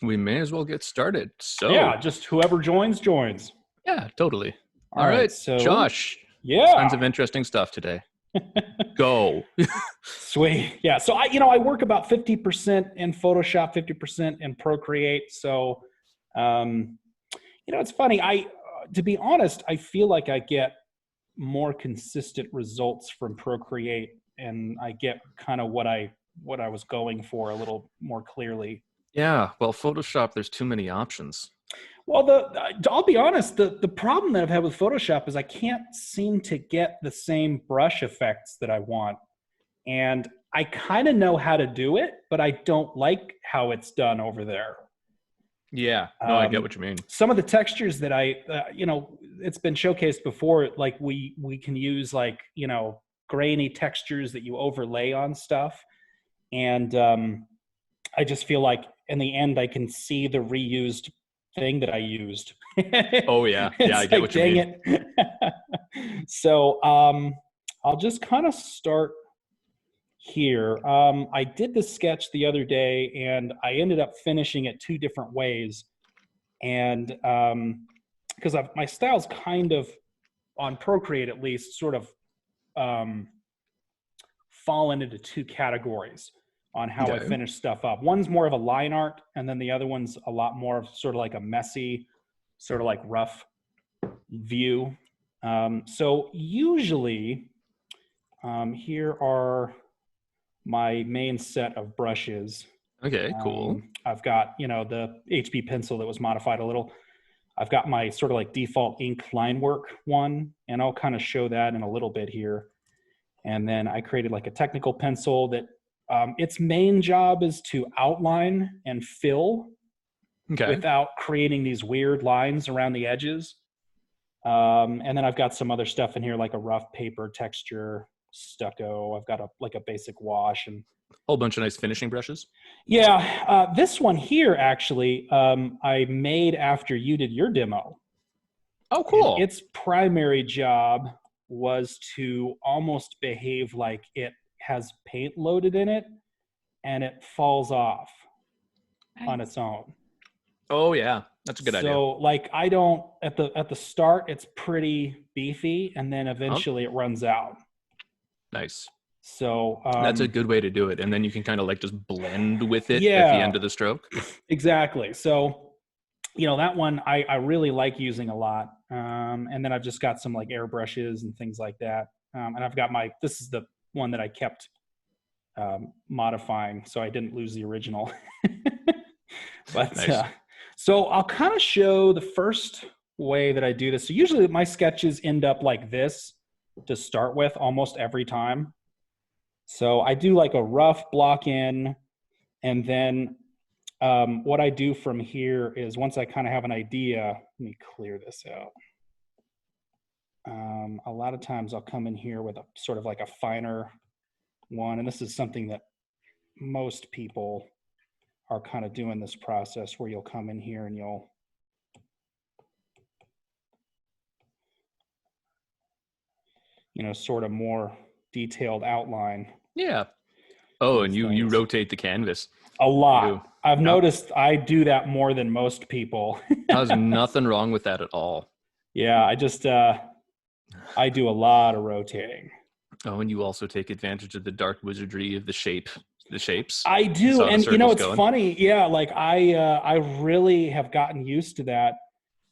We may as well get started. So, Yeah, just whoever joins. yeah, totally. All All right, right, so Josh, tons yeah, of interesting stuff today. Go. sweet. Yeah, so I work about 50% in Photoshop, 50% in Procreate. So, um, it's funny. To be honest, I feel like I get more consistent results from Procreate, and I get kind of what I was going for a little more clearly. Yeah, well, Photoshop, there's too many options. Well, I'll be honest, the problem that I've had with Photoshop is I can't seem to get the same brush effects that I want. And I kind of know how to do it, but I don't like how it's done over there. Yeah, no, I get what you mean. Some of the textures that it's been showcased before, like we can use like, grainy textures that you overlay on stuff. And I just feel like in the end, I can see the reused thing that I used. Oh, yeah. Yeah, I It's get like, what you dang mean. it. So I'll just kind of start here. I did the sketch the other day and I ended up finishing it two different ways. And because my style's kind of, on Procreate at least, sort of um, fallen into two categories on how I Okay. finish stuff up. One's more of a line art, and then the other one's a lot more of sort of like a messy, sort of like rough view. So usually, here are my main set of brushes. Okay, cool. I've got, the HB pencil that was modified a little. I've got my sort of like default ink line work one, and I'll kind of show that in a little bit here. And then I created like a technical pencil that its main job is to outline and fill Okay. without creating these weird lines around the edges. And then I've got some other stuff in here like a rough paper texture, stucco. I've got a basic wash and Whole bunch of nice finishing brushes. yeah. This one here actually I made after you did your demo. Oh, And cool. its primary job was to almost behave like it has paint loaded in it and it falls off on its own. Oh, yeah. That's a good idea. So like I don't at the start it's pretty beefy and then Oh, eventually it runs out. nice. So That's a good way to do it. And then you can kind of like just blend with it at the yeah, end of the stroke. exactly. So that one I really like using a lot. And then I've just got some like airbrushes and things like that. And I've got this is the one that I kept modifying so I didn't lose the original. But Nice. so I'll kind of show the first way that I do this. So usually my sketches end up like this to start with almost every time. So I do like a rough block in, and then what I do from here is once I kind of have an idea, let me clear this out. A lot of times I'll come in here with a sort of like a finer one, and this is something that most people are kind of doing this process where you'll come in here and you'll sort of more detailed outline. Yeah. Oh, and you Things. rotate the canvas. A lot. You. I've Yep. noticed I do that more than most people. There's nothing wrong with that at all. Yeah, I do a lot of rotating. Oh, and you also take advantage of the dark wizardry of the shapes. I do, and it's going. funny. Yeah, like I really have gotten used to that,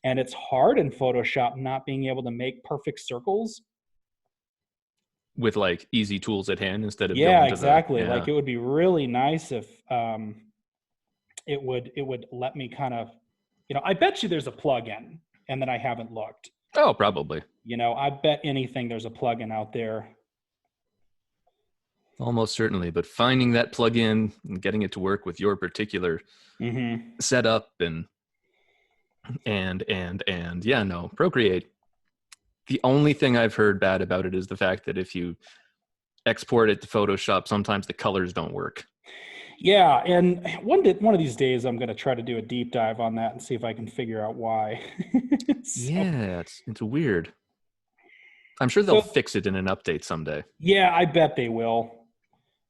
and it's hard in Photoshop not being able to make perfect circles. With like easy tools at hand instead of Yeah, going to exactly. the. Yeah. Like it would be really nice if it would let me kind of, I bet you there's a plugin, and then I haven't looked. Oh, probably. I bet anything there's a plugin out there. Almost certainly, but finding that plugin and getting it to work with your particular setup and yeah, no, Procreate. The only thing I've heard bad about it is the fact that if you export it to Photoshop, sometimes the colors don't work. Yeah, and one of these days I'm going to try to do a deep dive on that and see if I can figure out why. Yeah, it's weird. I'm sure they'll fix it in an update someday. Yeah, I bet they will.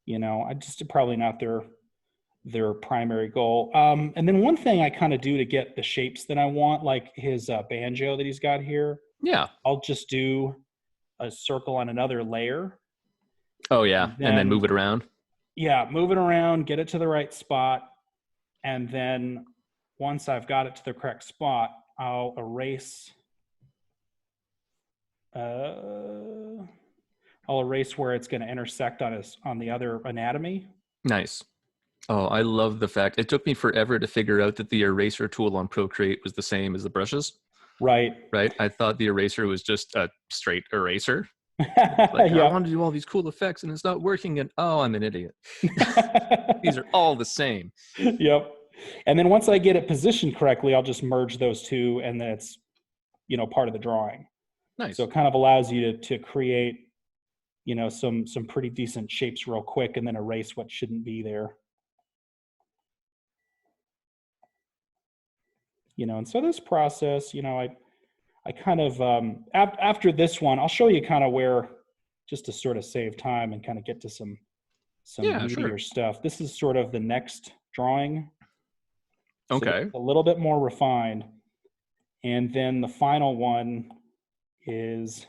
I just probably not their primary goal. And then one thing I kind of do to get the shapes that I want, like his banjo that he's got here, Yeah. I'll just do a circle on another layer. Oh yeah, and then Then, move it around. yeah, move it around, get it to the right spot. And then once I've got it to the correct spot, I'll erase. I'll erase where it's going to intersect on the other anatomy. Nice. Oh, I love the fact it took me forever to figure out that the eraser tool on Procreate was the same as the brushes. Right. Right? I thought the eraser was just a straight eraser. Like, I Yep. want to do all these cool effects and it's not working. And oh, I'm an idiot. These are all the same. Yep. And then once I get it positioned correctly, I'll just merge those two, and then it's, part of the drawing. Nice. So it kind of allows you to create, some pretty decent shapes real quick, and then erase what shouldn't be there. And so this process, I kind of after this one, I'll show you kind of where, just to sort of save time and kind of get to some Yeah, meatier sure. stuff. This is sort of the next drawing. So Okay. it's a little bit more refined. And then the final one is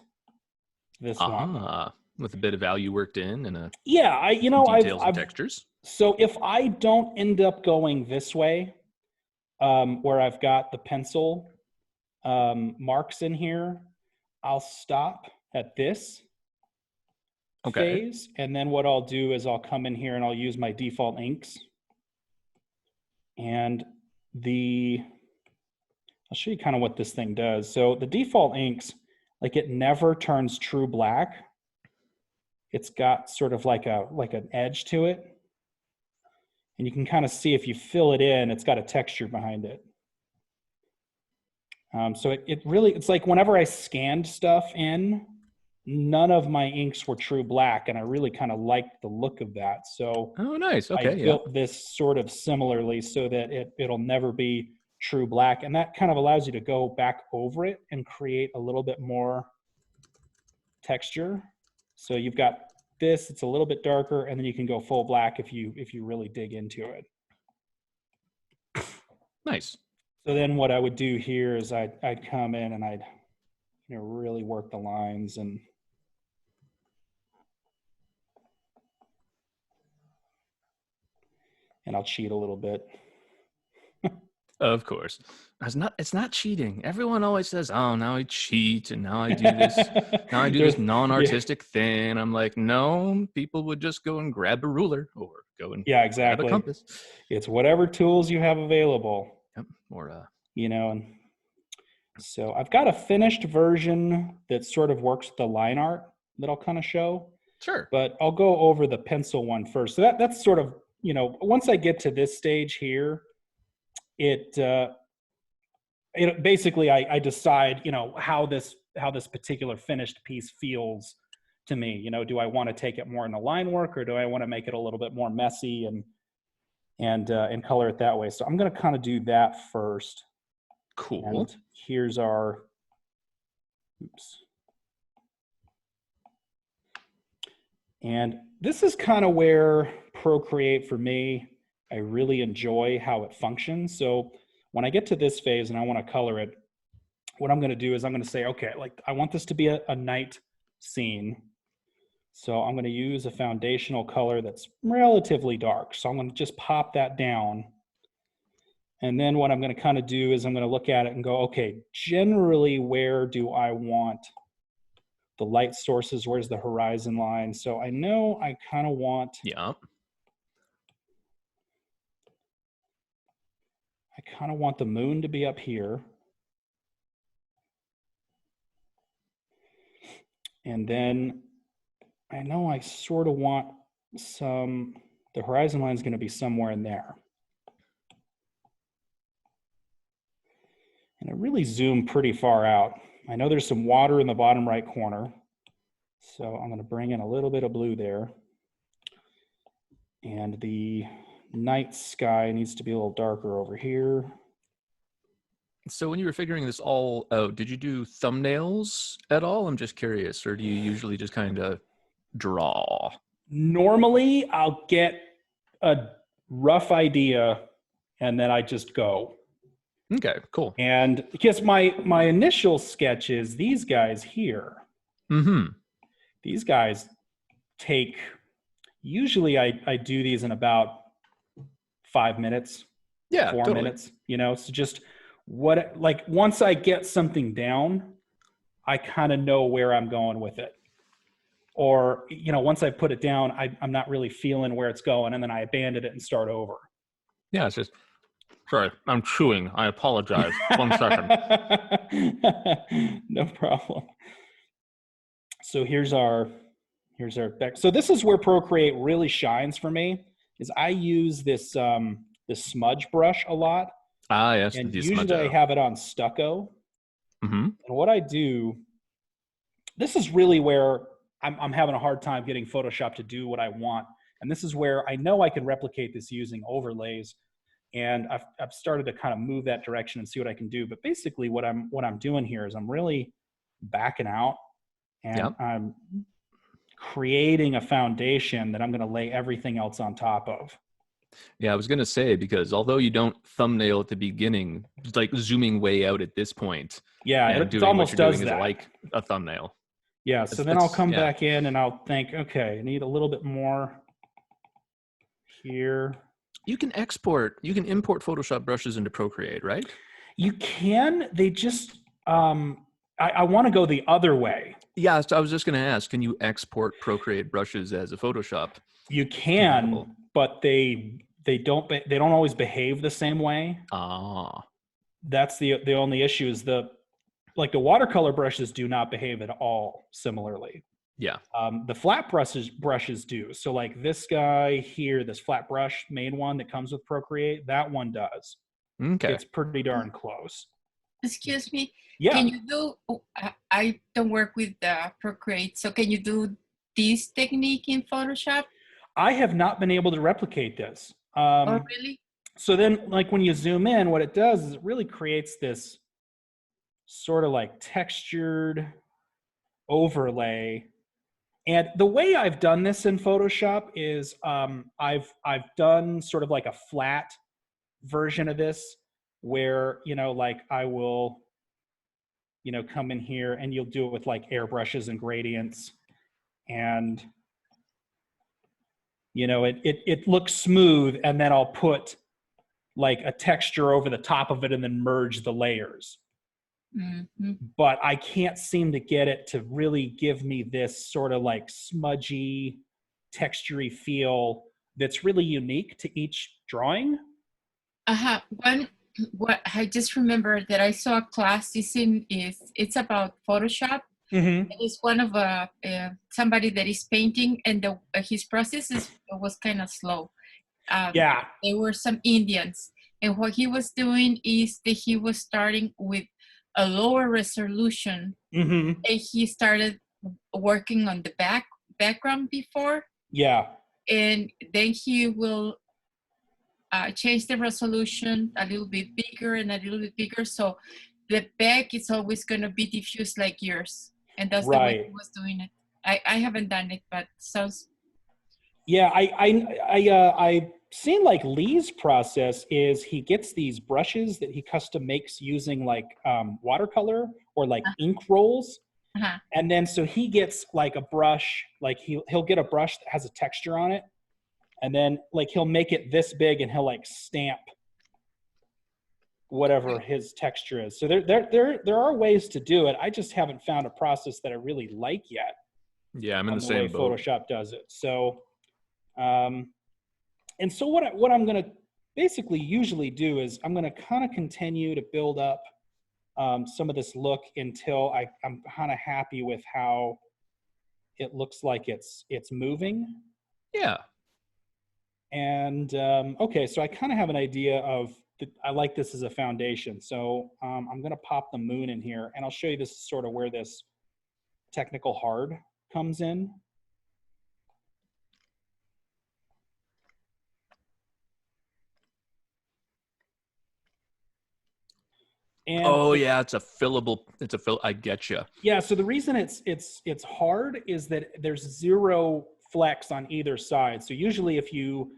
this one. With a bit of value worked in and Yeah, details and I've textures. so if I don't end up going this way, where I've got the pencil marks in here, I'll stop at this phase, and then what I'll do is I'll come in here and I'll use my default inks, and I'll show you kind of what this thing does. So the default inks, like, it never turns true black. It's got sort of like an edge to it. And you can kind of see if you fill it in, it's got a texture behind it. So it's like whenever I scanned stuff in, none of my inks were true black, and I really kind of liked the look of that. So Oh, nice. Okay, I built this sort of similarly so that it'll never be true black, and that kind of allows you to go back over it and create a little bit more texture. So you've got this, it's a little bit darker, and then you can go full black if you really dig into it. Nice. So then what I would do here is I'd come in and I'd really work the lines, and I'll cheat a little bit. Of course. It's not cheating. Everyone always says, oh, now I cheat and now I do this. Now I do this non-artistic thing. I'm like, no, people would just go and grab a ruler or go and grab a compass. It's whatever tools you have available. Yep. Or and so I've got a finished version that sort of works with the line art that I'll kind of show. Sure. But I'll go over the pencil one first. So that's sort of, once I get to this stage here, it basically I decide, how this particular finished piece feels to me. Do I want to take it more in the line work, or do I want to make it a little bit more messy and color it that way? So I'm going to kind of do that first. Cool. And here's our, and this is kind of where Procreate, for me, I really enjoy how it functions. So when I get to this phase and I want to color it, what I'm going to do is I'm going to say, okay, like, I want this to be a night scene. So I'm going to use a foundational color that's relatively dark. So I'm going to just pop that down. And then what I'm going to kind of do is I'm going to look at it and go, okay, generally, where do I want the light sources? Where's the horizon line? So I know I kind of want, the moon to be up here. And then I know I sort of want the horizon line is going to be somewhere in there. And I really zoom pretty far out. I know there's some water in the bottom right corner. So I'm going to bring in a little bit of blue there. And the night sky needs to be a little darker over here. So when you were figuring this all out, did you do thumbnails at all? I'm just curious. Or do you usually just kind of draw? Normally, I'll get a rough idea, and then I just go. Okay, cool. And because my initial sketch is these guys here. Mm-hmm. These guys take, usually I do these in about 5 minutes, Yeah, 4 totally. minutes, so just like once I get something down, I kind of know where I'm going with it. Or, once I put it down, I'm not really feeling where it's going, and then I abandon it and start over. Yeah, it's just, sorry, I'm chewing. I apologize. 1 second. No problem. So here's our back. So this is where Procreate really shines for me, is I use this this smudge brush a lot. Ah, yes, And the usually I smudge. have it on stucco. Mm-hmm. And what I do, this is really where I'm having a hard time getting Photoshop to do what I want. And this is where I know I can replicate this using overlays. And I've started to kind of move that direction and see what I can do. But basically what I'm doing here is I'm really backing out, and Yep. I'm creating a foundation that I'm going to lay everything else on top of. Yeah, I was going to say, because although you don't thumbnail at the beginning, like zooming way out at this point, Yeah, and it doing almost what you're does doing that. is like a thumbnail. Yeah, so then I'll come back in and I'll think, okay, I need a little bit more here. You can import Photoshop brushes into Procreate, right? You can. They just, I want to go the other way. Yeah, so I was just going to ask, can you export Procreate brushes as a Photoshop? You can, but they don't always behave the same way. Ah. That's the only issue, is the watercolor brushes do not behave at all similarly. Yeah. The flat brushes do. So like this guy here, this flat brush main one that comes with Procreate, that one does. Okay. It's pretty darn close. Excuse me. Yeah. Can you do, I don't work with Procreate, so can you do this technique in Photoshop? I have not been able to replicate this. Oh, really? So then, like when you zoom in, what it does is it really creates this sort of like textured overlay. And the way I've done this in Photoshop is I've done sort of like a flat version of this where, like I will, come in here and you'll do it with like airbrushes and gradients, and it looks smooth, and then I'll put like a texture over the top of it and then merge the layers. Mm-hmm. But I can't seem to get it to really give me this sort of like smudgy, textury feel that's really unique to each drawing. What I just remembered that I saw a class. It's about Photoshop. Mm-hmm. It's one of somebody that is painting, and his process was kind of slow. Yeah, there were some Indians, and what he was doing is that he was starting with a lower resolution, mm-hmm. and he started working on the background before. Yeah, and then he will change the resolution a little bit bigger and a little bit bigger, so the back is always going to be diffused like yours, and that's right. The way he was doing it. I haven't done it, but sounds. Yeah, I've seen like Lee's process is he gets these brushes that he custom makes using like watercolor or like ink rolls. Uh-huh. And then so he gets like a brush, like he'll get a brush that has a texture on it, and then like he'll make it this big and he'll like stamp whatever his texture is. So there are ways to do it. I just haven't found a process that I really like yet. Yeah, I'm in the same boat. Photoshop does it. So and so what I'm going to basically usually do is I'm going to kind of continue to build up some of this look until I'm kind of happy with how it looks like it's moving. Yeah. And okay, so I kind of have an idea of I like this as a foundation. So I'm going to pop the moon in here, and I'll show you this is sort of where this technical hard comes in. And yeah, it's a fillable. I get you. Yeah. So the reason it's hard is that there's zero flex on either side. So usually if you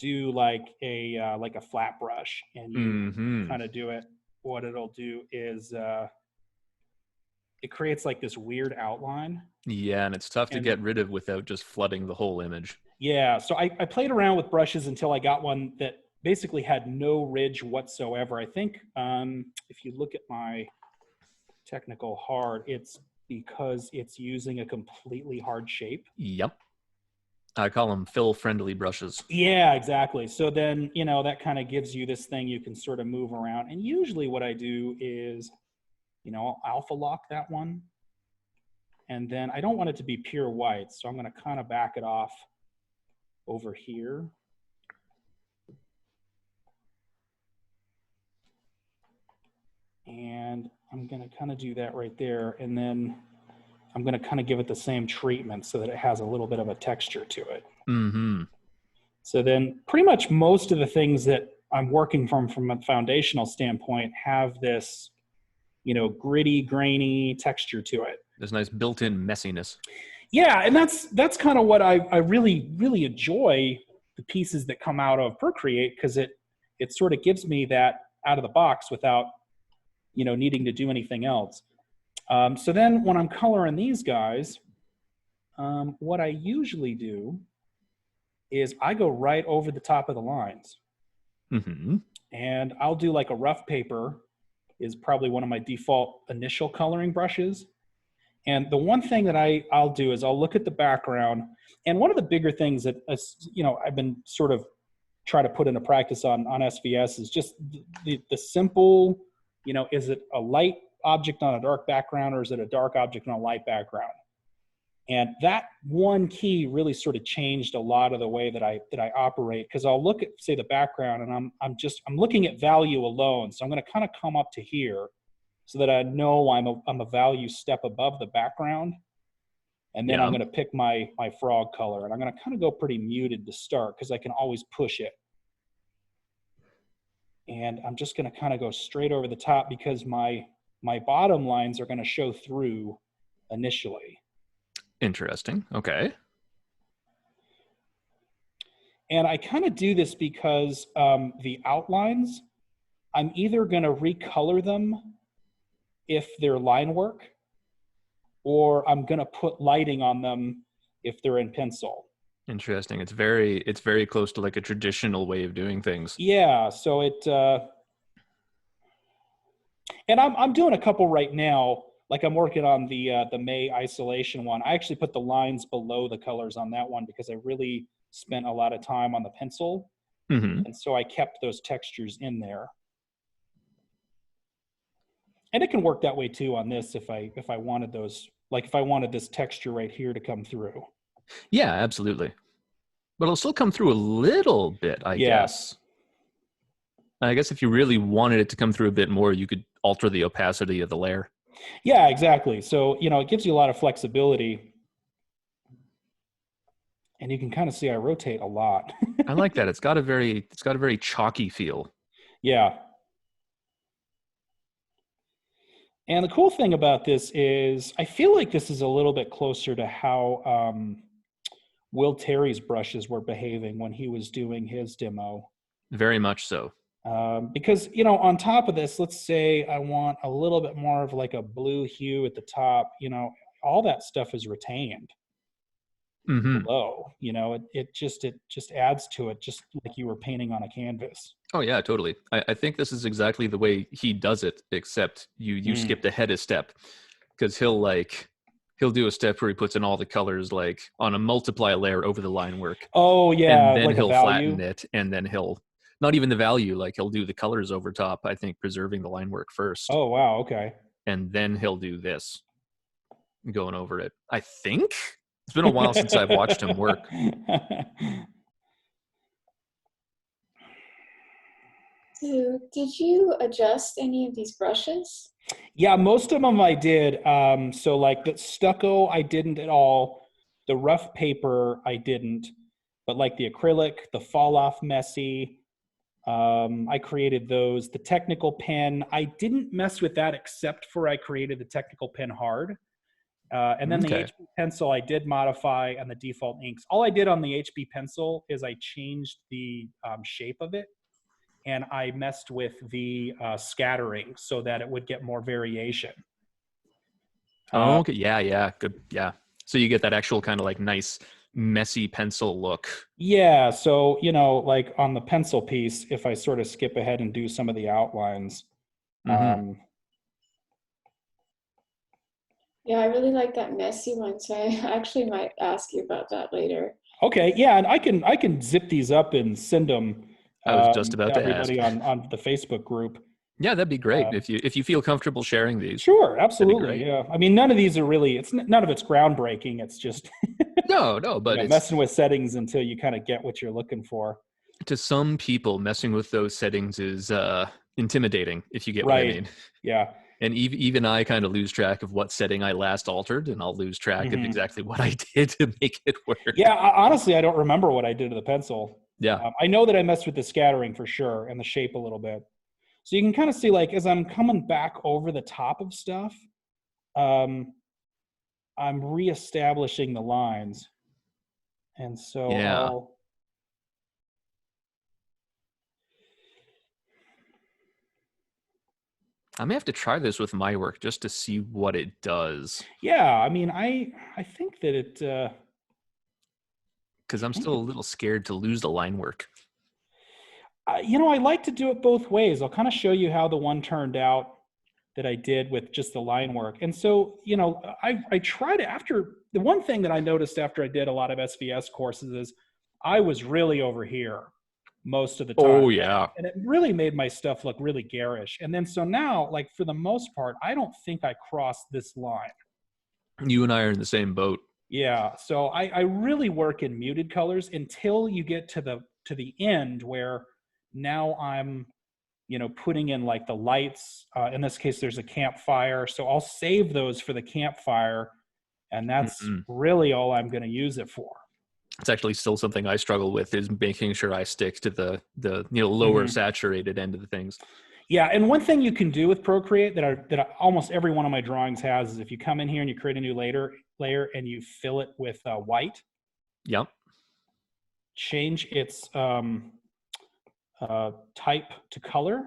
do like a flat brush and you Mm-hmm. kind of do it, what it'll do is it creates like this weird outline. Yeah, and it's tough to And get rid of without just flooding the whole image. yeah, so I played around with brushes until I got one that basically had no ridge whatsoever. I think if you look at my technical hard, it's because it's using a completely hard shape. Yep. I call them fill-friendly brushes. Yeah, exactly. So then, you know, that kind of gives you this thing you can sort of move around. And usually what I do is, you know, I'll alpha lock that one. And then I don't want it to be pure white. So I'm going to kind of back it off over here. And I'm going to kind of do that right there. And then I'm going to kind of give it the same treatment so that it has a little bit of a texture to it. Mm-hmm. So then pretty much most of the things that I'm working from a foundational standpoint have this, you know, gritty, grainy texture to it. There's nice built-in messiness. Yeah, and that's kind of what I really, really enjoy the pieces that come out of Procreate, because it sort of gives me that out of the box without, you know, needing to do anything else. So then when I'm coloring these guys, what I usually do is I go right over the top of the lines. Mm-hmm. And I'll do like a rough paper is probably one of my default initial coloring brushes. And the one thing that I'll do is I'll look at the background. And one of the bigger things that, you know, I've been sort of trying to put into practice on SVS is just the simple, you know, is it a light object on a dark background or is it a dark object on a light background? And that one key really sort of changed a lot of the way that I operate, because I'll look at, say, the background, and I'm looking at value alone. So I'm going to kind of come up to here so that I know I'm a value step above the background. And then I'm going to pick my frog color, and I'm going to kind of go pretty muted to start because I can always push it. And I'm just going to kind of go straight over the top because my bottom lines are going to show through initially. Interesting. Okay. And I kind of do this because the outlines, I'm either going to recolor them if they're line work, or I'm going to put lighting on them if they're in pencil. Interesting. It's very close to like a traditional way of doing things. Yeah. So and I'm doing a couple right now. Like I'm working on the May isolation one. I actually put the lines below the colors on that one because I really spent a lot of time on the pencil. Mm-hmm. And so I kept those textures in there. And it can work that way too on this if I wanted those, like if I wanted this texture right here to come through. Yeah, absolutely. But it'll still come through a little bit, I guess. I guess if you really wanted it to come through a bit more, you could alter the opacity of the layer. Yeah, exactly. So, you know, it gives you a lot of flexibility. And you can kind of see I rotate a lot. I like that. It's got a very chalky feel. Yeah. And the cool thing about this is I feel like this is a little bit closer to how Will Terry's brushes were behaving when he was doing his demo. Very much so. Because, you know, on top of this, let's say I want a little bit more of like a blue hue at the top, you know, all that stuff is retained below, you know, it just adds to it, just like you were painting on a canvas. Oh yeah, totally. I think this is exactly the way he does it, except you skipped ahead a step, because he'll do a step where he puts in all the colors like on a multiply layer over the line work. Oh yeah. And then like he'll flatten it, and then he'll not even the value, like he'll do the colors over top, I think preserving the line work first. Oh wow, okay. And then he'll do this going over it. I think it's been a while since I've watched him work. So, did you adjust any of these brushes? Yeah, most of them I did. So like the stucco, I didn't at all. The rough paper, I didn't. But like the acrylic, the fall off messy, I created those. The technical pen, I didn't mess with that except for I created the technical pen hard. And then the Okay. HB pencil I did modify, and the default inks. All I did on the HB pencil is I changed the shape of it, and I messed with the scattering so that it would get more variation. Oh, okay. Yeah. Good. Yeah. So you get that actual kind of like nice, messy pencil look. Yeah, so, like on the pencil piece, if I sort of skip ahead and do some of the outlines, Mm-hmm. Yeah, I really like that messy one, so I actually might ask you about that later. okay, yeah, and I can zip these up and send them I was just to about to ask. everybody on the Facebook group. Yeah, that'd be great Um, if you feel comfortable sharing these. Sure, That'd be absolutely. great. Yeah, I mean, none of these are really. None of it's groundbreaking. It's just No, but it's messing with settings until you kind of get what you're looking for. to some people messing with those settings is intimidating, if you get what I Right. mean. Yeah. And even I kind of lose track of what setting I last altered, and I'll lose track of Mhm. exactly what I did to make it work. Yeah. Honestly, I don't remember what I did to the pencil. Yeah. I know that I messed with the scattering for sure and the shape a little bit. So you can kind of see, like, as I'm coming back over the top of stuff, I'm reestablishing the lines. And so Yeah. I may have to try this with my work just to see what it does. yeah, I mean, I think that it, Because I'm still a little scared to lose the line work. I like to do it both ways. I'll kind of show you how the one turned out that I did with just the line work. And so, I try to, after the one thing that I noticed after I did a lot of SVS courses is I was really over here most of the time. Oh, yeah. And it really made my stuff look really garish. And then so now, like, for the most part, I don't think I crossed this line. You and I are in the same boat. Yeah. So I really work in muted colors until you get to the end where now I'm putting in like the lights. In this case, there's a campfire. So I'll save those for the campfire. And that's Mm-mm. really all I'm going to use it for. It's actually still something I struggle with, is making sure I stick to the lower saturated end of the things. Yeah, and one thing you can do with Procreate that almost every one of my drawings has is if you come in here and you create a new layer and you fill it with white. Yep. Change its type to color,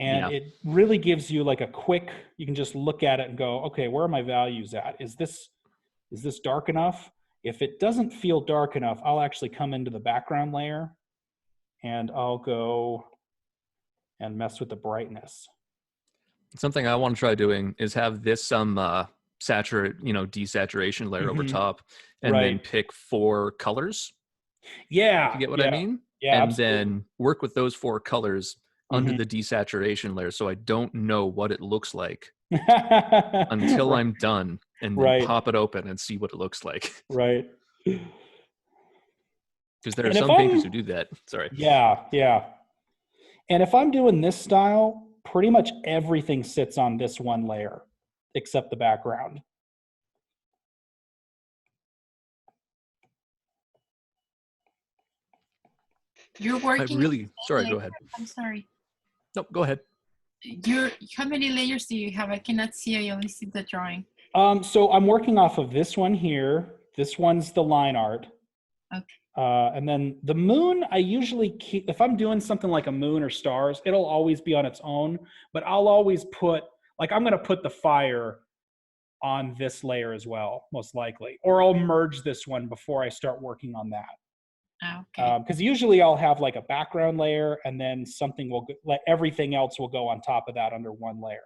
and it really gives you like a quick. You can just look at it and go, okay, where are my values at? Is this dark enough? If it doesn't feel dark enough, I'll actually come into the background layer, and I'll go and mess with the brightness. Something I want to try doing is have this desaturation layer over top, and then pick 4 colors. Yeah. You get what I mean? Yeah. And then work with those 4 colors under the desaturation layer, so I don't know what it looks like until I'm done, and then pop it open and see what it looks like. Right. Because there are some painters who do that. Sorry. Yeah. And if I'm doing this style, pretty much everything sits on this one layer, except the background. You're working. Sorry, go ahead. I'm sorry. No, go ahead. How many layers do you have? I cannot see. I only see the drawing. So I'm working off of this one here. This one's the line art. Okay. And then the moon, I usually keep, if I'm doing something like a moon or stars, it'll always be on its own, but I'll always put, like, I'm going to put the fire on this layer as well, most likely, or I'll merge this one before I start working on that. Okay. Because usually I'll have like a background layer, and then something will, like, everything else will go on top of that under one layer.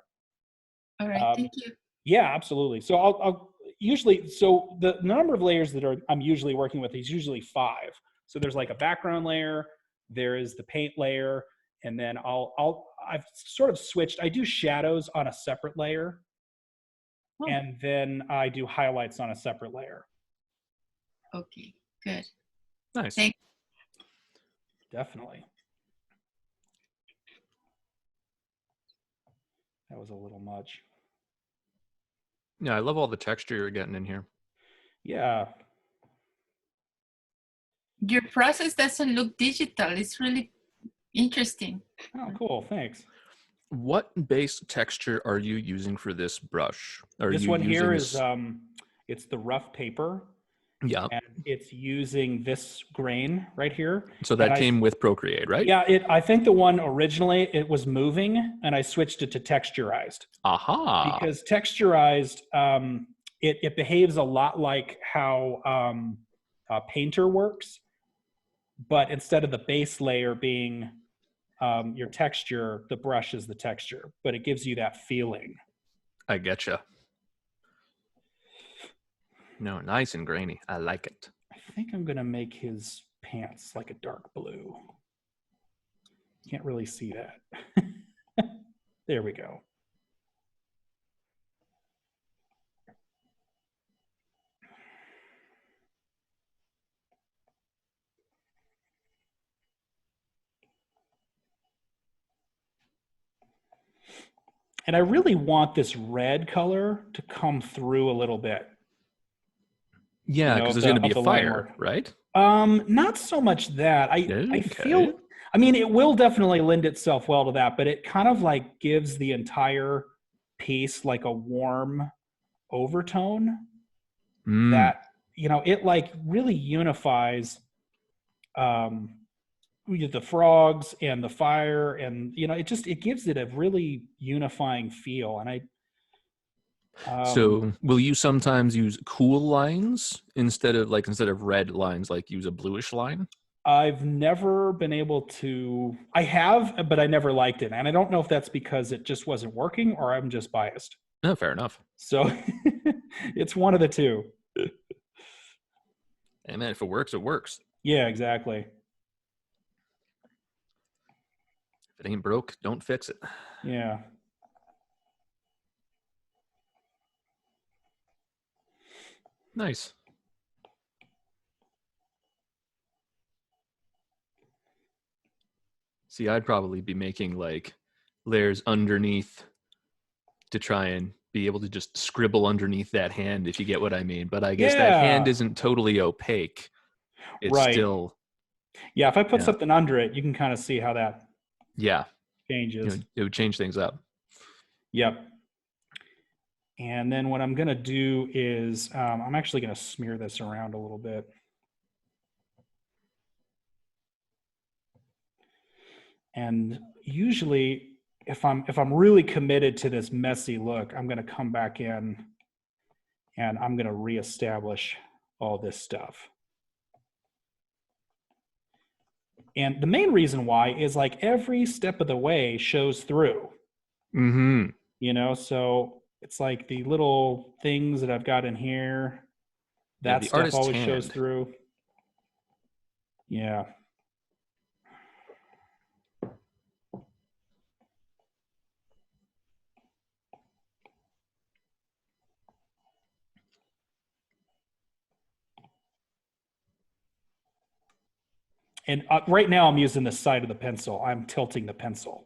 All right. Thank you. Yeah, absolutely. So I'll usually, so the number of layers that I'm usually working with is usually 5. So there's like a background layer, there is the paint layer, and then I've sort of switched. I do shadows on a separate layer, and then I do highlights on a separate layer. Okay, good. Nice. Thank you. Definitely. That was a little much. Yeah, I love all the texture you're getting in here. Yeah. Your process doesn't look digital. It's really interesting. Oh, cool. Thanks. What base texture are you using for this brush? Are This you one here using is it's the rough paper, yeah. and it's using this grain right here. So And that came with Procreate, right? yeah, I think the one originally it was moving, and I switched it to texturized Aha. because texturized it behaves a lot like how Painter works, but instead of the base layer being your texture, the brush is the texture, but it gives you that feeling. I getcha. No, nice and grainy. I like it. I think I'm gonna make his pants like a dark blue. Can't really see that. There we go. And I really want this red color to come through a little bit. Yeah, because there's going to be a fire, right? Not so much that. I feel, I mean, it will definitely lend itself well to that, but it kind of like gives the entire piece like a warm overtone that, you know, it like really unifies the frogs and the fire, and you know, it gives it a really unifying feel. And so will you sometimes use cool lines instead of red lines, like use a bluish line? I've never been able to. I have, but I never liked it, and I don't know if that's because it just wasn't working or I'm just biased. No, fair enough. So it's one of the two. Hey man, if it works, it works. Yeah, exactly. If it ain't broke, don't fix it. Yeah. Nice. See, I'd probably be making like layers underneath to try and be able to just scribble underneath that hand, if you get what I mean. But I guess that hand isn't totally opaque. It's still. Yeah, if I put something under it, you can kind of see how that changes. You know, it would change things up. Yep. And then what I'm going to do is I'm actually going to smear this around a little bit. And usually if I'm really committed to this messy look, I'm going to come back in and I'm going to reestablish all this stuff. And the main reason why is like every step of the way shows through. Mm-hmm. You know, so it's like the little things that I've got in here, that stuff always shows through. Yeah. And right now I'm using the side of the pencil. I'm tilting the pencil.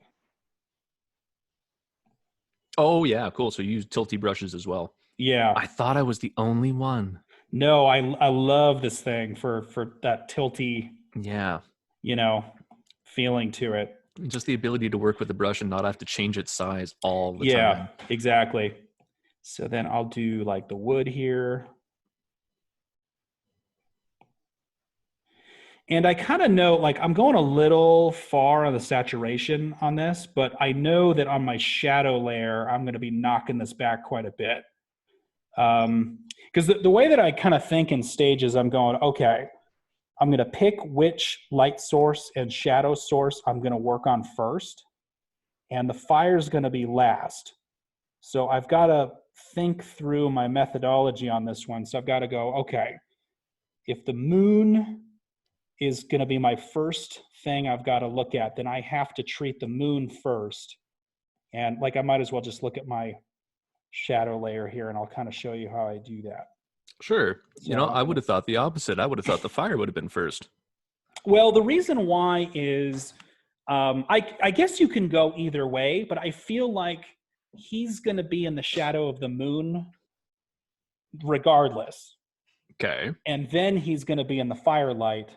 Oh, yeah, cool. So you use tilty brushes as well. Yeah. I thought I was the only one. No, I love this thing for that tilty, you know, feeling to it. Just the ability to work with the brush and not have to change its size all the time. Yeah, exactly. So then I'll do like the wood here. And I kind of know, like, I'm going a little far on the saturation on this, but I know that on my shadow layer, I'm going to be knocking this back quite a bit. Because the way that I kind of think in stages, I'm going, okay, I'm going to pick which light source and shadow source I'm going to work on first, and the fire is going to be last. So I've got to think through my methodology on this one. So I've got to go, okay, if the moon is going to be my first thing I've got to look at, then I have to treat the moon first. And like, I might as well just look at my shadow layer here and I'll kind of show you how I do that. Sure. So, you know, I would have thought the opposite. I would have thought the fire would have been first. Well, the reason why is, I guess you can go either way, but I feel like he's going to be in the shadow of the moon regardless. Okay. And then he's going to be in the firelight.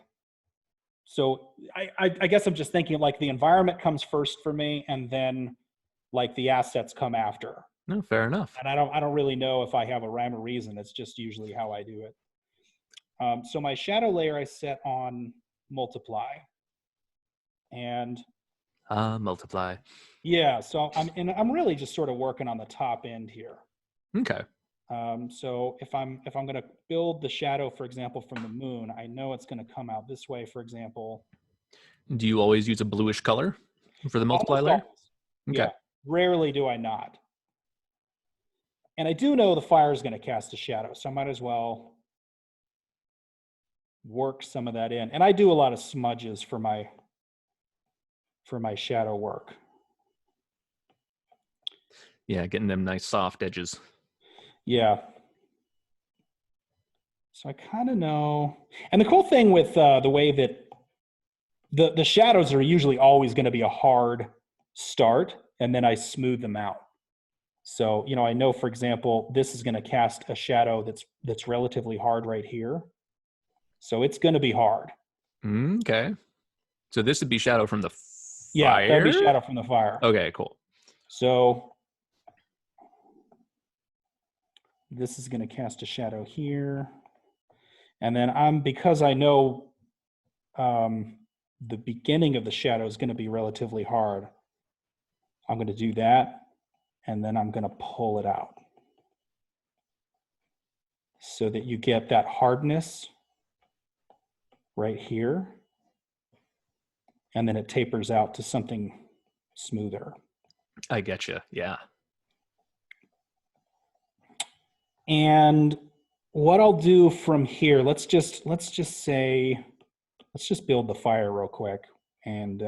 So I guess I'm just thinking like the environment comes first for me, and then like the assets come after. No, fair enough. And I don't really know if I have a rhyme or reason. It's just usually how I do it. So my shadow layer I set on multiply. And multiply. yeah, so I'm really just sort of working on the top end here. Okay. So if I'm going to build the shadow, for example, from the moon, I know it's going to come out this way, for example. Do you always use a bluish color for the multiply layer? Okay. Yeah. Rarely do I not. And I do know the fire is going to cast a shadow, so I might as well work some of that in. And I do a lot of smudges for my shadow work. Yeah, getting them nice soft edges. Yeah. So I kind of know. And the cool thing with the way that the shadows are usually always going to be a hard start, and then I smooth them out. So, you know, I know, for example, this is going to cast a shadow that's relatively hard right here. So it's going to be hard. Okay. So this would be shadow from the fire? Yeah, that'd be shadow from the fire. Okay, cool. So this is going to cast a shadow here. And then because I know the beginning of the shadow is going to be relatively hard, I'm going to do that. And then I'm going to pull it out so that you get that hardness right here. And then it tapers out to something smoother. I get you. Yeah. And what I'll do from here, let's just build the fire real quick. And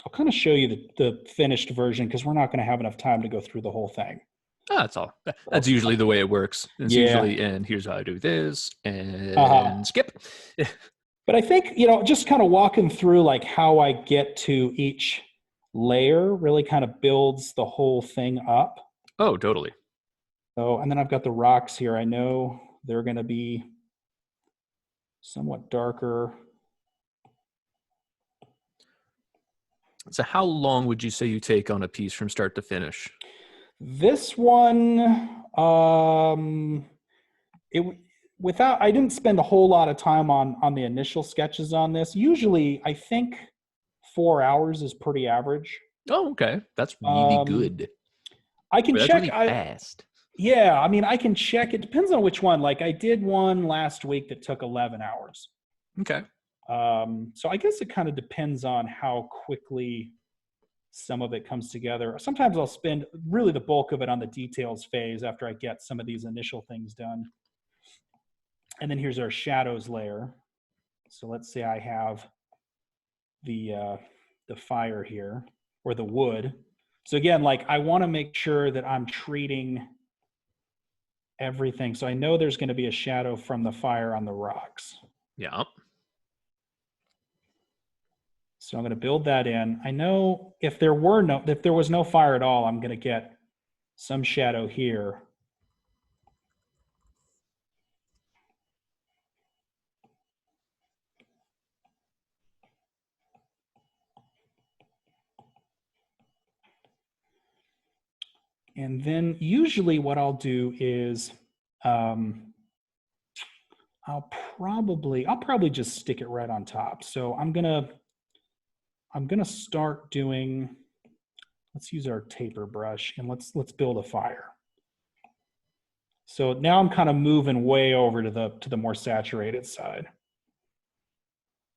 I'll kind of show you the finished version because we're not going to have enough time to go through the whole thing. Oh, that's all. That's usually the way it works. It's usually, and here's how I do this, and skip. But I think, you know, just kind of walking through like how I get to each layer really kind of builds the whole thing up. Oh, totally. So, and then I've got the rocks here. I know they're going to be somewhat darker. So how long would you say you take on a piece from start to finish? This one, I didn't spend a whole lot of time on the initial sketches on this. Usually, I think 4 hours is pretty average. Oh, okay. That's really good. I can check. Really fast. Yeah, I mean, I can check. It depends on which one. Like I did one last week that took 11 hours. Okay. So I guess it kind of depends on how quickly some of it comes together. Sometimes I'll spend really the bulk of it on the details phase after I get some of these initial things done. And then here's our shadows layer. So let's say I have the fire here, or the wood. So again, like I want to make sure that I'm treating everything. So I know there's going to be a shadow from the fire on the rocks. Yeah. So I'm going to build that in. I know if there was no fire at all, I'm going to get some shadow here. And then usually what I'll do is I'll probably just stick it right on top. So I'm gonna start doing, let's use our taper brush and let's build a fire. So now I'm kind of moving way over to the more saturated side.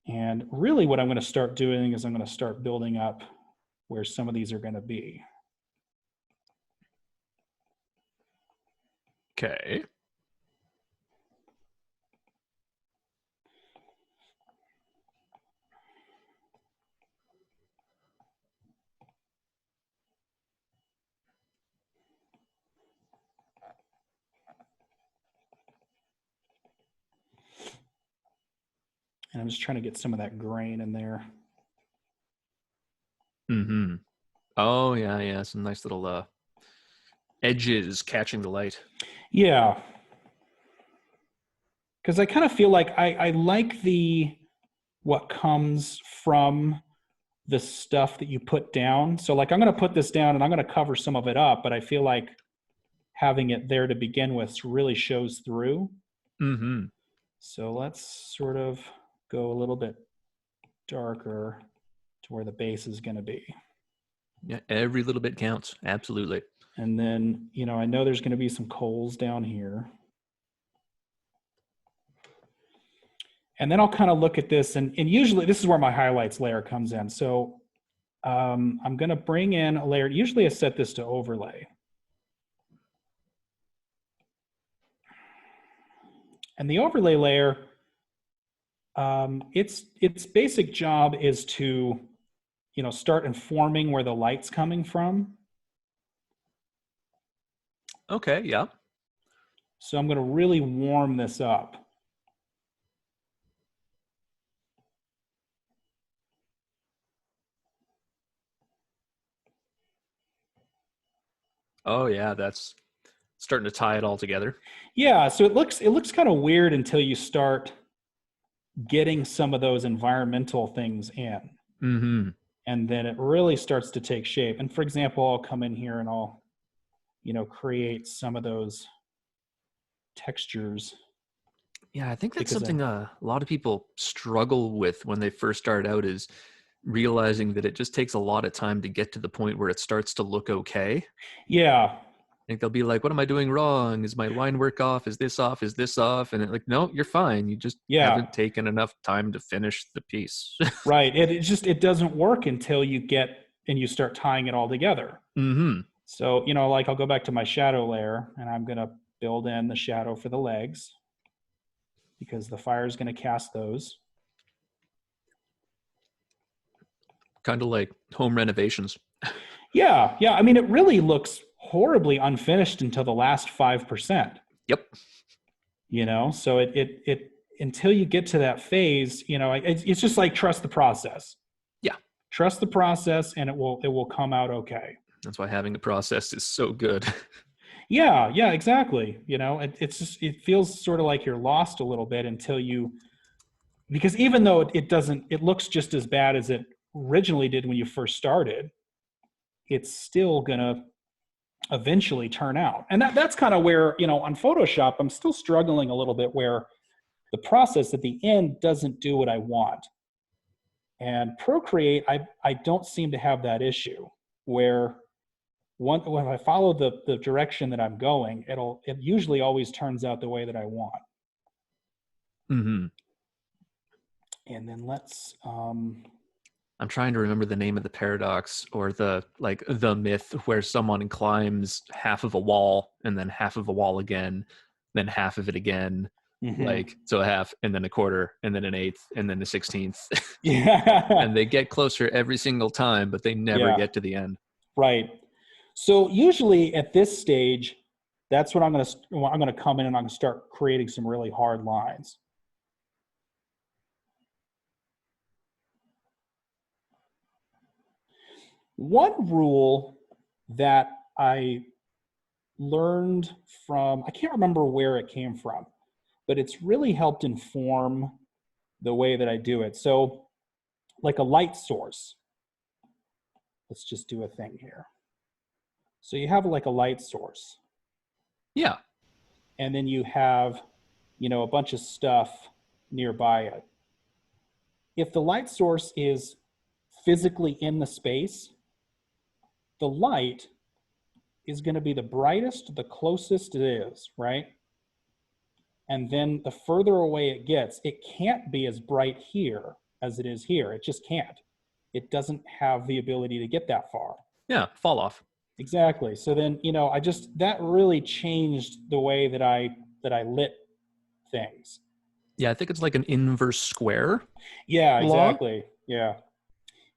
And really what I'm going to start doing is I'm going to start building up where some of these are going to be. Okay. And I'm just trying to get some of that grain in there. Mm-hmm. Oh, yeah. Some nice little edges catching the light. Yeah. because I kind of feel like I like what comes from the stuff that you put down. So like I'm going to put this down and I'm going to cover some of it up, but I feel like having it there to begin with really shows through. Mm-hmm. So let's sort of go a little bit darker to where the base is going to be. Yeah, every little bit counts. Absolutely. And then, you know, I know there's going to be some coals down here. And then I'll kind of look at this, and usually this is where my highlights layer comes in. So I'm going to bring in a layer. Usually I set this to overlay. And the overlay layer, its basic job is to, you know, start informing where the light's coming from. Okay, yeah. So I'm going to really warm this up. Oh yeah, that's starting to tie it all together. Yeah, so it looks kind of weird until you start getting some of those environmental things in. Mm-hmm. And then it really starts to take shape. And for example, I'll come in here and I'll, you know, create some of those textures. Yeah, I think that's something a lot of people struggle with when they first start out, is realizing that it just takes a lot of time to get to the point where it starts to look okay. Yeah. I think they'll be like, what am I doing wrong? Is my line work off? Is this off? Is this off? And like, no, you're fine. You just haven't taken enough time to finish the piece. Right. It doesn't work until you get and you start tying it all together. Mm-hmm. So, you know, like I'll go back to my shadow layer and I'm going to build in the shadow for the legs because the fire is going to cast those. Kind of like home renovations. Yeah. Yeah. I mean, it really looks horribly unfinished until the last 5%. Yep. You know, so it until you get to that phase, you know, it's just like trust the process. Yeah. Trust the process and it will come out okay. That's why having the process is so good. Yeah, exactly. You know, it feels sort of like you're lost a little bit until you, because even though it looks just as bad as it originally did when you first started, it's still gonna eventually turn out. And that's kind of where, you know, on Photoshop, I'm still struggling a little bit where the process at the end doesn't do what I want. And Procreate, I don't seem to have that issue where when I follow the direction that I'm going, it usually always turns out the way that I want. Mm-hmm. And then let's I'm trying to remember the name of the paradox or the myth where someone climbs half of a wall and then half of a wall again, then half of it again. Mm-hmm. Like, so a half and then a quarter and then an eighth and then a 16th. Yeah. And they get closer every single time, but they never get to the end. Right. So usually at this stage, that's when I'm going to come in and I'm going to start creating some really hard lines. One rule that I learned from, I can't remember where it came from, but it's really helped inform the way that I do it. So like a light source, let's just do a thing here. So you have like a light source. Yeah. And then you have, you know, a bunch of stuff nearby it. If the light source is physically in the space, the light is going to be the brightest, the closest it is, right? And then the further away it gets, it can't be as bright here as it is here. It just can't. It doesn't have the ability to get that far. Yeah, fall off. Exactly. So then, you know, that really changed the way that I lit things. Yeah, I think it's like an inverse square. Yeah, exactly. Yeah.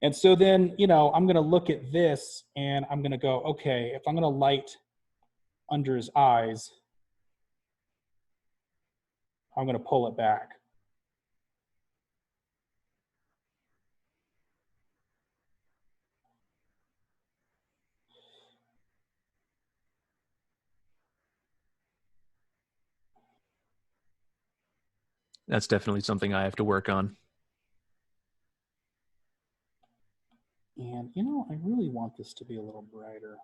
And so then, you know, I'm going to look at this and I'm going to go, okay, if I'm going to light under his eyes, I'm going to pull it back. That's definitely something I have to work on. And, you know, I really want this to be a little brighter.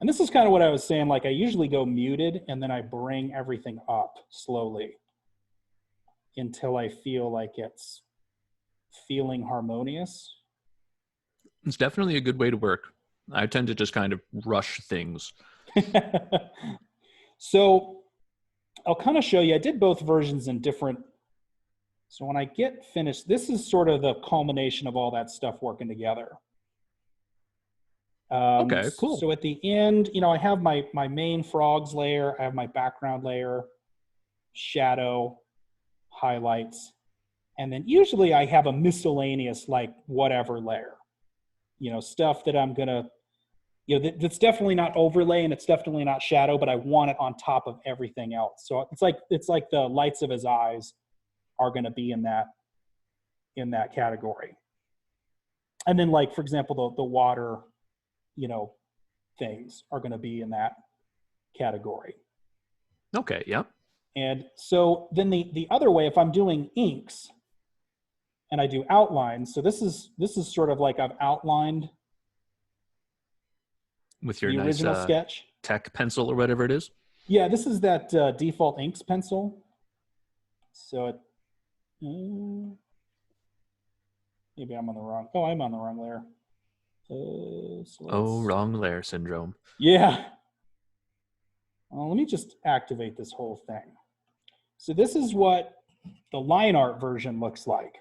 And this is kind of what I was saying, like I usually go muted and then I bring everything up slowly until I feel like it's feeling harmonious. It's definitely a good way to work. I tend to just kind of rush things. So I'll kind of show you, I did both versions in different, so when I get finished, this is sort of the culmination of all that stuff working together. Okay, cool. So at the end, you know, I have my main frogs layer, I have my background layer, shadow, highlights, and then usually I have a miscellaneous like whatever layer, you know, stuff that I'm gonna, you know, that's definitely not overlay and it's definitely not shadow, but I want it on top of everything else. So it's like the lights of his eyes are gonna be in that category. And then like, for example, the water, you know, things are gonna be in that category. Okay, yeah. And so then the other way, if I'm doing inks and I do outlines, so this is sort of like I've outlined With your the nice original sketch. tech pencil or whatever it is. Yeah, this is that default inks pencil. So it, maybe I'm on the wrong. Oh, I'm on the wrong layer. So wrong layer syndrome. Yeah. Well, let me just activate this whole thing. So this is what the line art version looks like.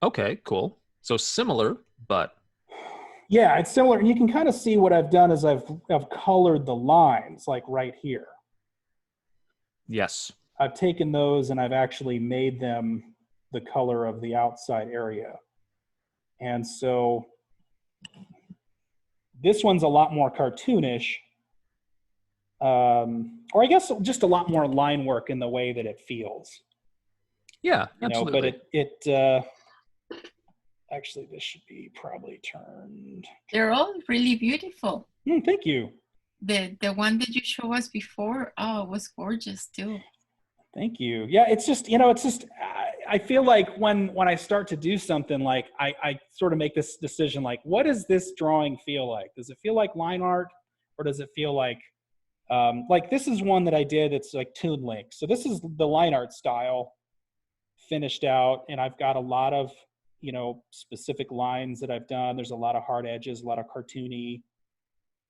Okay, cool. So similar, but Yeah, it's similar. And you can kind of see what I've done is I've colored the lines like right here. yes. I've taken those and I've actually made them the color of the outside area. And so this one's a lot more cartoonish, or I guess just a lot more line work in the way that it feels. Yeah, You know, absolutely. but it actually this should be probably turned. They're all really beautiful. Thank you. The one that you showed us before, oh, it was gorgeous too. Thank you. Yeah, it's just, you know, it's just, I feel like when I start to do something, like I sort of make this decision, like, what does this drawing feel like? Does it feel like line art, or does it feel like this is one that I did, it's like Toon Link. So this is the line art style finished out, and I've got a lot of, you know, specific lines that I've done. There's a lot of hard edges, a lot of cartoony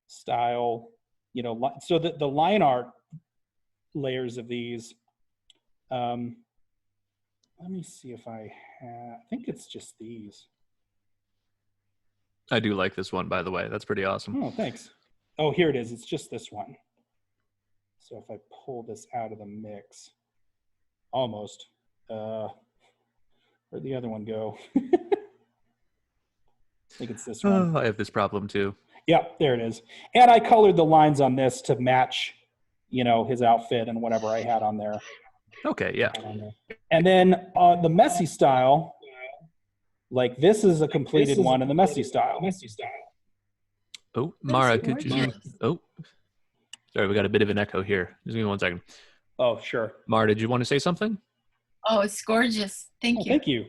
style, you know, so the line art layers of these, let me see if I think it's just these. I do like this one, by the way. That's pretty awesome. Oh, thanks. Oh, here it is. It's just this one. So if I pull this out of the mix, almost, where'd the other one go? I think it's this one. Oh, I have this problem too. Yep, there it is. And I colored the lines on this to match, you know, his outfit and whatever I had on there. Okay, yeah. And then the messy style, like this is a completed one in the messy style. Oh, Mara, could you? Oh, sorry, we got a bit of an echo here. Just give me 1 second. Oh, sure. Mara, did you want to say something? Oh, it's gorgeous. Thank you. Thank you.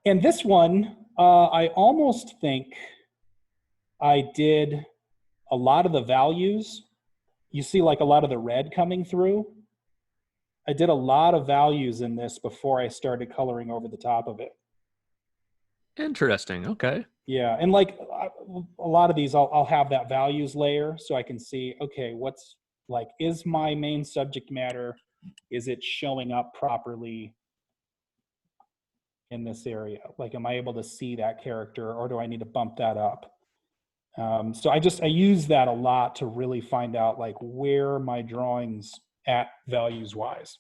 And this one, I almost think I did a lot of the values. You see like a lot of the red coming through. I did a lot of values in this before I started coloring over the top of it. Interesting. Okay. Yeah, and like a lot of these, I'll have that values layer so I can see, okay, what's like, is my main subject matter, is it showing up properly in this area? Like, am I able to see that character, or do I need to bump that up? So I use that a lot to really find out like where my drawings at values wise.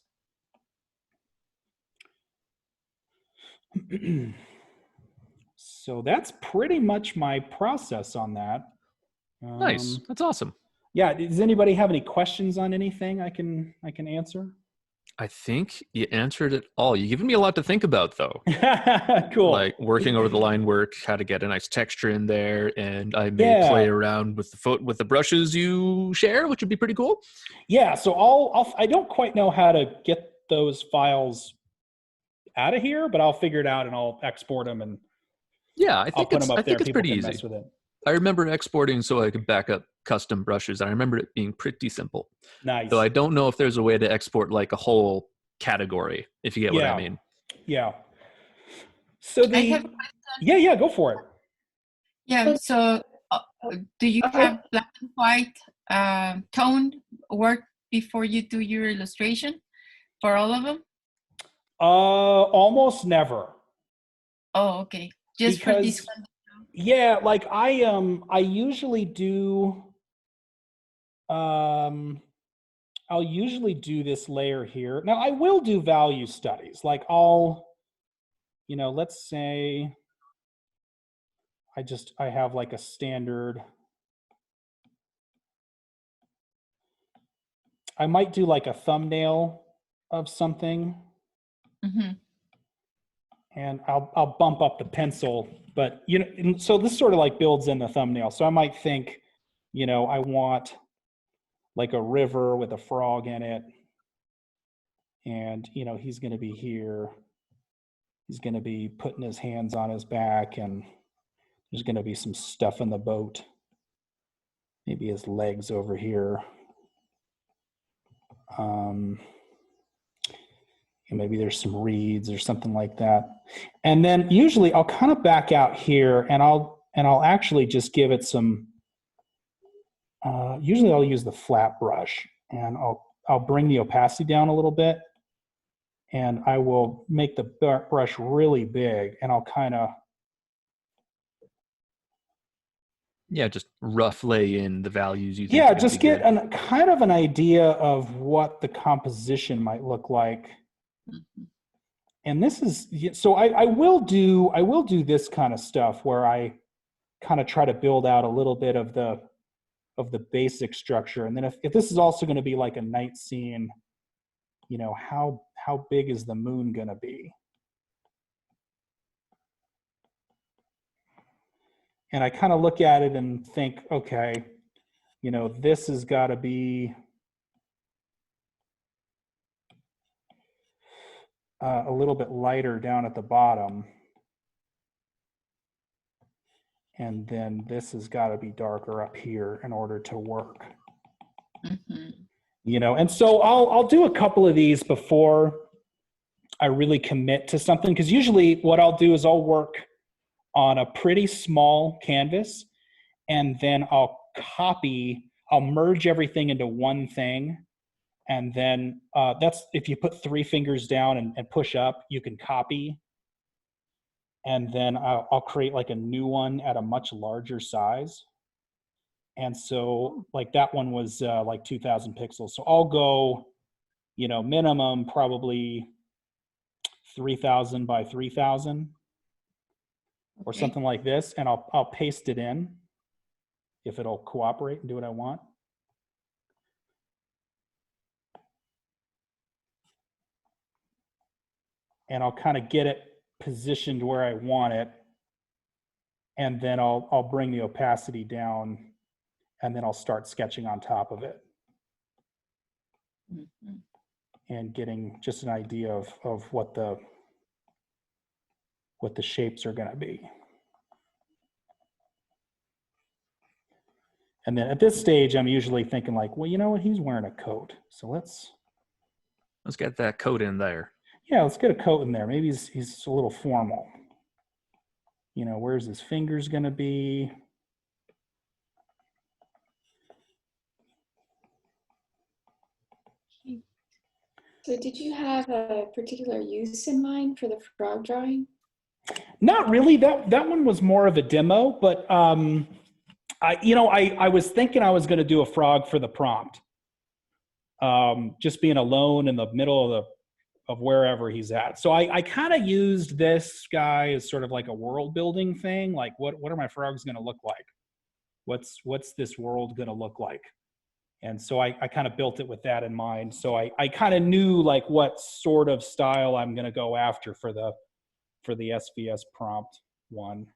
So that's pretty much my process on that. Nice. That's awesome. Yeah. Does anybody have any questions on anything I can answer? I think you answered it all. You've given me a lot to think about, though. Cool. Like working over the line work, how to get a nice texture in there, and I may Yeah. play around with the brushes you share, which would be pretty cool. Yeah, so I don't quite know how to get those files out of here, but I'll figure it out and I'll export them and Yeah, I I'll think put them up there. it's People pretty can easy. mess with it. I remember exporting so I could back up custom brushes. I remember it being pretty simple. Nice. Though I don't know if there's a way to export like a whole category, if you get what I mean. Yeah. So yeah, go for it. Yeah. So, do you have black and white tone work before you do your illustration for all of them? Almost never. Oh, okay. Just for this one. Yeah, like I usually do. I'll usually do this layer here. Now I will do value studies. Like let's say I have like a standard. I might do like a thumbnail of something. Mm-hmm. And I'll bump up the pencil, but so this sort of like builds in the thumbnail. So I might think, I want like a river with a frog in it. And, he's going to be here. He's going to be putting his hands on his back, and there's going to be some stuff in the boat. Maybe his legs over here. And maybe there's some reeds or something like that. And then usually I'll kind of back out here and I'll actually just give it some, usually I'll use the flat brush and I'll bring the opacity down a little bit, and I will make the brush really big, and I'll kind of, just rough lay in the values you think. Yeah, just get kind of an idea of what the composition might look like. Mm-hmm. And this is, so I will do this kind of stuff where I kind of try to build out a little bit of the basic structure. And then if this is also going to be like a night scene, how big is the moon going to be? And I kind of look at it and think, okay, this has got to be a little bit lighter down at the bottom. And then this has got to be darker up here in order to work. Mm-hmm. And so I'll do a couple of these before I really commit to something, because usually what I'll do is I'll work on a pretty small canvas, and then I'll merge everything into one thing. And then that's, if you put 3 fingers down and push up, you can copy. And then I'll create like a new one at a much larger size. And so like that one was like 2000 pixels. So I'll go, minimum probably 3000 by 3000 or something like this. And I'll paste it in if it'll cooperate and do what I want. And I'll kind of get it positioned where I want it. And then I'll bring the opacity down, and then I'll start sketching on top of it. Mm-hmm. And getting just an idea of what the shapes are going to be. And then at this stage, I'm usually thinking like, well, you know what? He's wearing a coat. So let's get that coat in there. Yeah, let's get a coat in there. Maybe he's a little formal. Where's his fingers going to be? So did you have a particular use in mind for the frog drawing? Not really. That one was more of a demo, but I was thinking I was going to do a frog for the prompt. Just being alone in the middle of wherever he's at. So I kind of used this guy as sort of like a world building thing. Like what are my frogs going to look like? What's this world going to look like? And so I kind of built it with that in mind. So I kind of knew like what sort of style I'm going to go after for the SVS prompt one.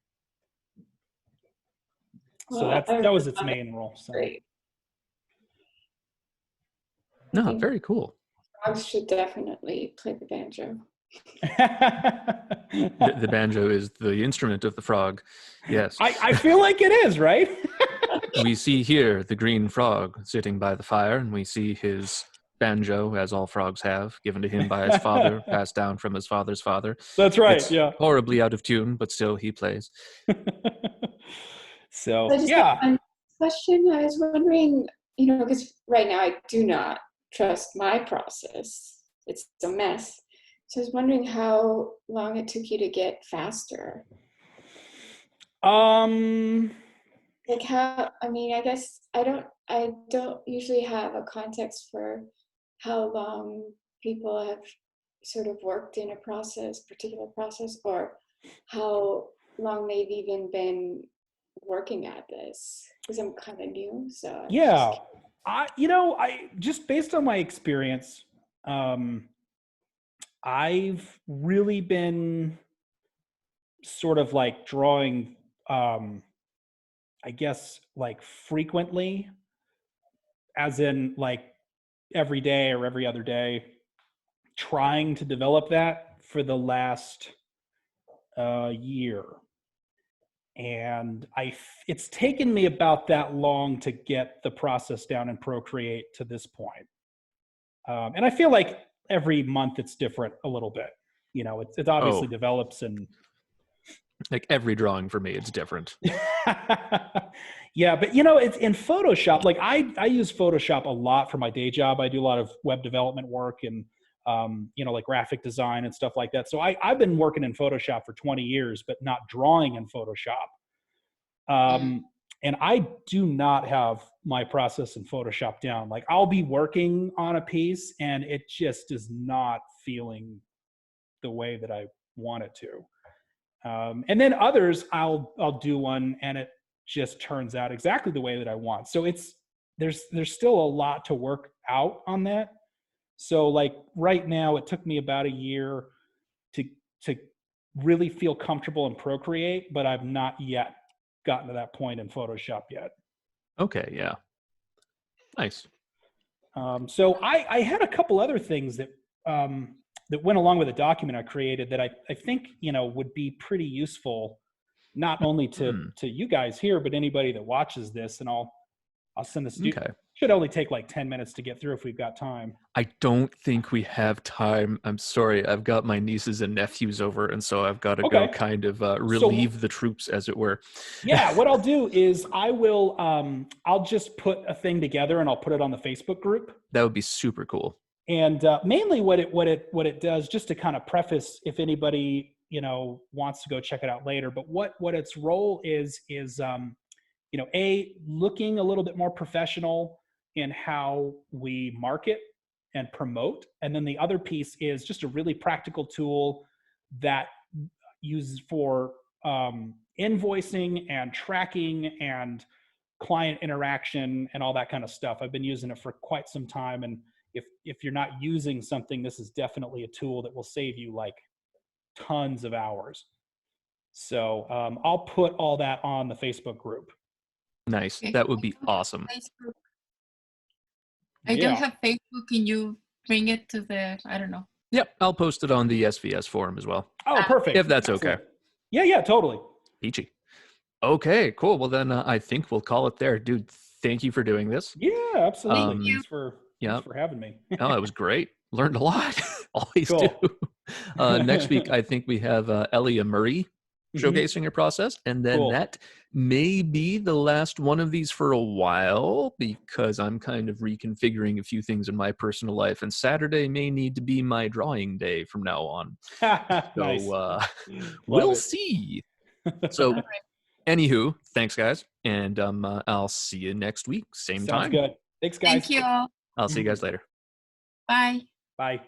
So Well, that was its main role. So. great. I No, think very cool. frogs should definitely play the banjo. The banjo is the instrument of the frog. Yes. I feel like it is, right? We see here the green frog sitting by the fire, and we see his banjo, as all frogs have, given to him by his father, passed down from his father's father. That's right. It's yeah. horribly out of tune, but still he plays. So I just yeah. have one question. I was wondering, because right now I do not trust my process. It's a mess. So I was wondering how long it took you to get faster. Like how, I guess I don't usually have a context for how long people have sort of worked in a particular process, or how long they've even been working at this, because I'm kind of new. So yeah, I just based on my experience, I've really been sort of like drawing, I guess, like frequently, as in like every day or every other day, trying to develop that for the last year. And it's taken me about that long to get the process down in Procreate to this point. And I feel like every month it's different a little bit. It obviously develops, and like every drawing for me, it's different. Yeah, but it's in Photoshop. Like I use Photoshop a lot for my day job. I do a lot of web development work and like graphic design and stuff like that. So I've been working in Photoshop for 20 years, but not drawing in Photoshop. And I do not have my process in Photoshop down. Like I'll be working on a piece and it just is not feeling the way that I want it to. And then others, I'll do one and it just turns out exactly the way that I want. So there's still a lot to work out on that. So like right now, it took me about a year to really feel comfortable in Procreate, but I've not yet gotten to that point in Photoshop yet. Okay, yeah. Nice. So I had a couple other things that went along with the document I created that I think, would be pretty useful, not only to you guys here, but anybody that watches this. And I'll send this to you. Okay. Should only take like 10 minutes to get through if we've got time. I don't think we have time. I'm sorry. I've got my nieces and nephews over, and so I've got to go kind of relieve the troops, as it were. Yeah, what I'll do is I'll just put a thing together and I'll put it on the Facebook group. That would be super cool. And mainly what it does, just to kind of preface, if anybody wants to go check it out later, but what its role is looking a little bit more professional in how we market and promote. And then the other piece is just a really practical tool that uses for invoicing and tracking and client interaction and all that kind of stuff. I've been using it for quite some time. And if you're not using something, this is definitely a tool that will save you like tons of hours. So I'll put all that on the Facebook group. Nice. That would be awesome. Facebook. I don't have Facebook. Can you bring it to I don't know. Yep. I'll post it on the SVS forum as well. Oh, perfect. If that's okay. Yeah, totally. Peachy. Okay, cool. Well, then I think we'll call it there. Dude, thank you for doing this. Yeah, absolutely. Thank you. Thanks for having me. Oh, it was great. Learned a lot. Always Cool. do. Next week, I think we have Elia Murray showcasing her process. And then that may be the last one of these for a while, because I'm kind of reconfiguring a few things in my personal life. And Saturday may need to be my drawing day from now on. Nice. So we'll see. So anywho, thanks, guys. And I'll see you next week. Same time. Sounds good. Thanks, guys. Thank you all. I'll see you guys later. Bye. Bye.